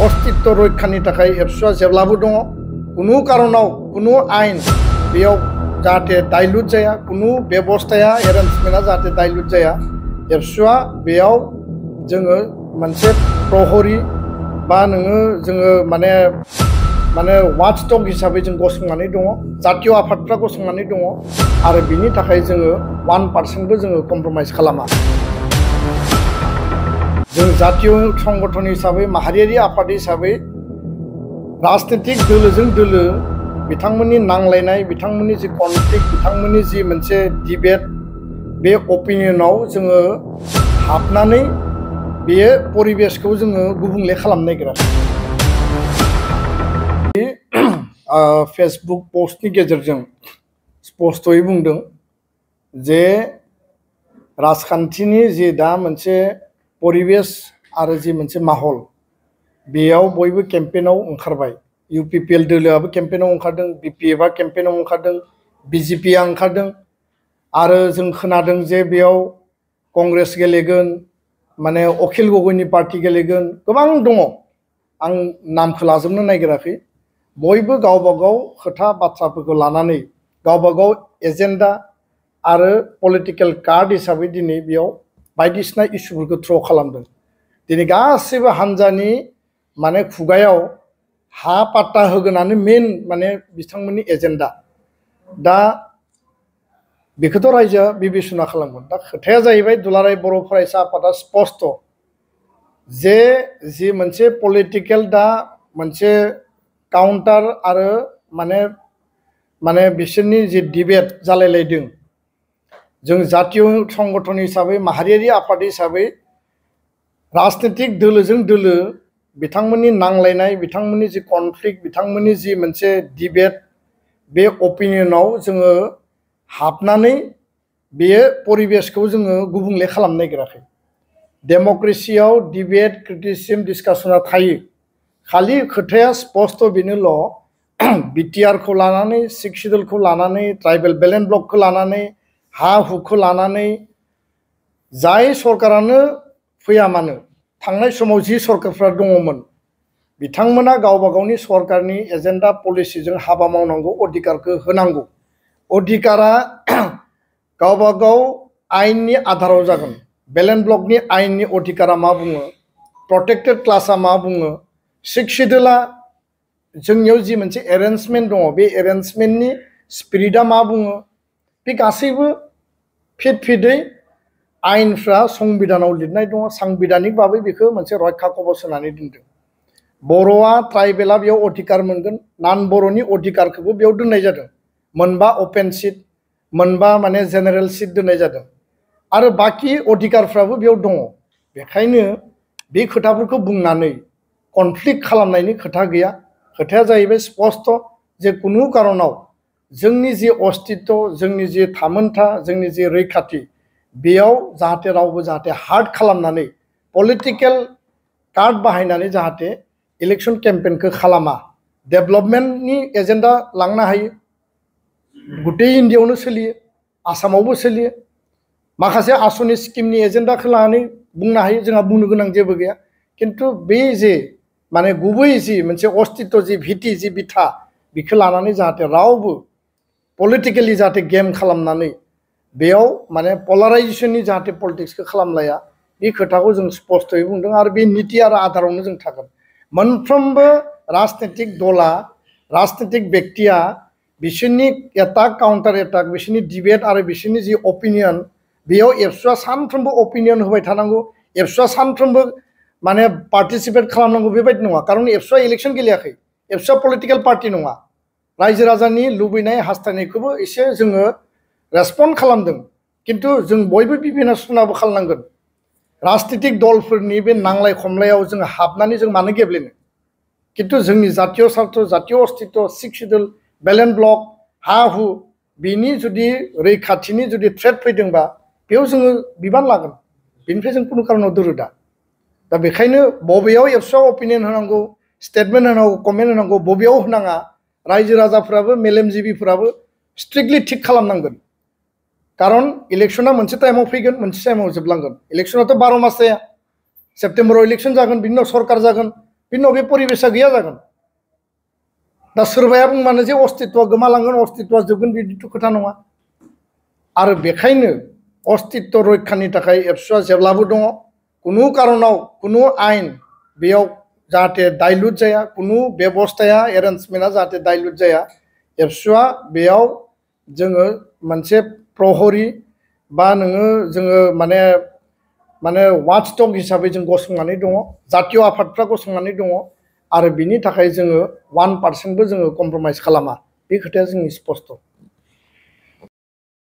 अस्तित्व रैखानि थाखाय एबसुआ जेब्लाबो दङ कुनु कारनाव कुनु आइन बेयाव जाहाथे डाइल्युट जाया कुनु बेबस्थाया एरेन्जमेन्टआ जाहाथे डाइल्युट जाया एबसुआ बेयाव जोङो मोनसे प्रहरी बा जोङो माने वाचडग हिसाबै जों गसंनानै दङ जातीय आफादफ्रा गसंनानै दङ आरो बिनि थाखाय जोङो 1% जोङो कमप्रमाइज खालामा जों जातीय संगठन हिसाबै माहारियारि आफाद हिसाबै राजनीतिक दोलोजों दोलो बिथांमोननि नांलायनाय बिथांमोननि जि कनफ्लिक्ट बिथांमोननि जि मोनसे डिबेट बे अपिनियनाव जोङो हाबनानै बे परिबेसखौ जोङो गुबुंले खालामनो नागिरा फेसबुक पोस्टनि गेजेरजों स्पष्टयै बुंदों जे राजखान्थिनि जि दा मोनसे परिबेस आरो जि मोनसे माहल बेयाव बयबो केम्पेइनाव ओंखारबाय इउपिपिएल दोलोआबो केम्पेइनाव ओंखारदों बिपिएफआ केम्पेइनाव ओंखारदों बिजेपिआ ओंखारदों आरो जों खोनादों जे बेयाव कंग्रेस गेलेगोन माने अखिल गगैनि पार्टी गेलेगोन गोबां दङ आं नामखौ लाजोबनो नागिराखै बयबो गावबा गाव खोथा बाथ्राफोरखौ लानानै गावबा गाव एजेन्डा आरो पलिटिकेल कार्ड हिसाबै दिनै बेयाव बायदिसिना इस्युफोरखौ थ्र' खालामदों दिनै गासैबो हान्जानि माने खुगायाव हा पाट्टा होगोनानो मेन माने बिथांमोननि एजेन्डा दा बेखौथ' रायजोआ बिबेचना खालामगोन दा खोथाया जाहैबाय दुलाराय बर' फरायसा आफादा स्पष्ट जे जि मोनसे पलिटिकेल दा मोनसे काउन्टार आरो माने बिसोरनि जि डिबेट जालायलायदों जों जातीय संगठन हिसाबै माहारियारि आफाद हिसाबै राजनीतिक दोलोजों दोलो बिथांमोननि नांलायनाय बिथांमोननि जि कनफ्लिक्ट बिथांमोननि जि मोनसे डिबेट बे अपिनियनाव जोङो हाबनानै बे परिबेसखौ जोङो गुबुंले खालामनो नागिराखै डेम'क्रेसियाव डिबेट क्रिटिसिजम डिसकासना थायो खालि खोथाया स्पष्ट बेनोल' बिटिआरखौ लानानै 6 शिड्युलखौ लानानै ट्राइबेल बेलेन्स ब्लकखौ लानानै हा हुखौ लानानै जाय सरकारानो फैया मानो थांनाय समाव जि सरकारफ्रा दङमोन बिथांमोना गावबा गावनि सरकारनि एजेन्डा पलिसिजों हाबा मावनांगौ अधिकारखौ होनांगौ अधिकारा गावबा गाव आयेननि आधाराव जागोन बेलेन्स ब्लकनि आयेननि अधिकारा मा बुङो प्रटेक्टेड क्लासआ मा बुङो 6 शिड्युलआ जोंनियाव जि मोनसे एरेन्जमेन्ट दङ बे एरेन्जमेन्टनि स्पिरिटआ मा बुङो बे गासैबो फिदै आयेनफ्रा संबिधानाव लिरनाय दङ सांबिधानिक भाबै बेखौ मोनसे रैखा कवच होनानै दोनदों बर'आ ट्राइबेला बेयाव अधिकार मोनगोन नान बर'नि अधिकारखौबो बेयाव दोननाय जादों मोनबा अपेन सिट मोनबा माने जेनेरेल सिट दोननाय जादों आरो बाखि अधिकारफ्राबो बेयाव दङ बेखायनो बे खोथाफोरखौ बुंनानै कनफ्लिक्ट खालामनायनि खोथा गैया खोथाया जाहैबाय स्पष्ट जे कुनु कारनाव जोंनि जि अस्तित्व जोंनि जि थामोनथा जोंनि जि रैखाथि बेयाव जाहाथे रावबो जाहाथे हार्ड खालामनानै पलिटिकेल कार्ड बाहायनानै जाहाथे इलेक्शन केम्पेइनखौ खालामा डेभेलपमेन्टनि एजेन्डा लांनो हायो गुटै इन्डियायावनो सोलियो आसामावबो सोलियो माखासे आसनि स्किमनि एजेन्डाखौ लानानै बुंनो हायो जोंहा बुंनो गोनां जेबो गैया किन्तु बे जे माने गुबै जि मोनसे अस्तित्व जि भिटि जि बिथा बेखौ लानानै जाहाथे रावबो पलिटिकेलि जाहाथे गेम खालामनानै बेयाव माने पलाराइजेसननि जाहाथे पलिटिक्सखौ खालामलाया बे खोथाखौ जों स्पष्टयै बुंदों आरो बे नीति आरो आधारावनो जों थागोन मोनफ्रोमबो राजनीतिक दला राजनीतिक व्यक्तिया बिसोरनि एटाक काउन्टार एटाक बिसोरनि डिबेट आरो बिसोरनि जि अपिनियन बेयाव एबसुआ सानफ्रोमबो अपिनियन होबाय थानांगौ एबसुआ सानफ्रोमबो माने पार्टिसिपेट खालामनांगौ बेबायदि नङा खारन एबसुआ इलेक्शन गेलेयाखै एबसुआ पलिटिकेल पार्टी नङा रायजो राजानि लुबैनाय हास्थायनायखौबो एसे जोङो रेसपन्ड खालामदों किन्तु जों बयबो बिबेचनाबो खालामनांगोन राजनीतिक दलफोरनि बे नांलाय खमलायाव जों हाबनानै जों मानो गेब्लेनो किन्तु जोंनि जातीय स्वार्थ जातीय अस्तित्व 6 शिड्युल बेलेन्स ब्लक हा हु बिनि जुदि रैखाथिनि जुदि थ्रेट फैदोंबा बेयाव जोङो बिबान लागोन बेनिफ्राय जों कुनु कारनाव दोरोदा दा बेखायनो बबेयाव एबसुआ अपिनियन होनांगौ स्टेटमेन्ट होनांगौ कमेन्ट होनांगौ बबेयाव होनाङा रायजो राजाफ्राबो मेलेमजिबिफोराबो स्ट्रिक्टलि थिक खालामनांगोन कारण इलेक्शना मोनसे टाइमाव फैगोन मोनसे टाइमाव जोबलांगोन इलेक्शनाथ' 12 मास जाया सेप्टेम्बराव इलेक्शन जागोन बिनि उनाव सरकार जागोन बिनि उनाव बे परिबेसा गैया जागोन दा सोरबाया बुंबानो जे अस्तित्वआ गोमालांगोन अस्तित्वआ जोबगोन बिदिथ' खोथा नङा आरो बेखायनो अस्तित्व रैखानि थाखाय एबसुआ जेब्लाबो दङ कुनु कारनाव कुनु आइन बेयाव जाहाथे डाइल्युट जाया कुनु बेबस्थाया एरेन्जमेन्टआ जाहाथे डाइल्युट जाया एबसुआ बेयाव जोङो मोनसे प्रहरी बा जोङो माने वाचडग हिसाबै जों गसंनानै दङ जातीय आफादफ्रा गसंनानै दङ आरो बिनि थाखाय जोङो 1% बो जोङो कमप्रमाइज खालामा बे खोथाया जोंनि स्पष्ट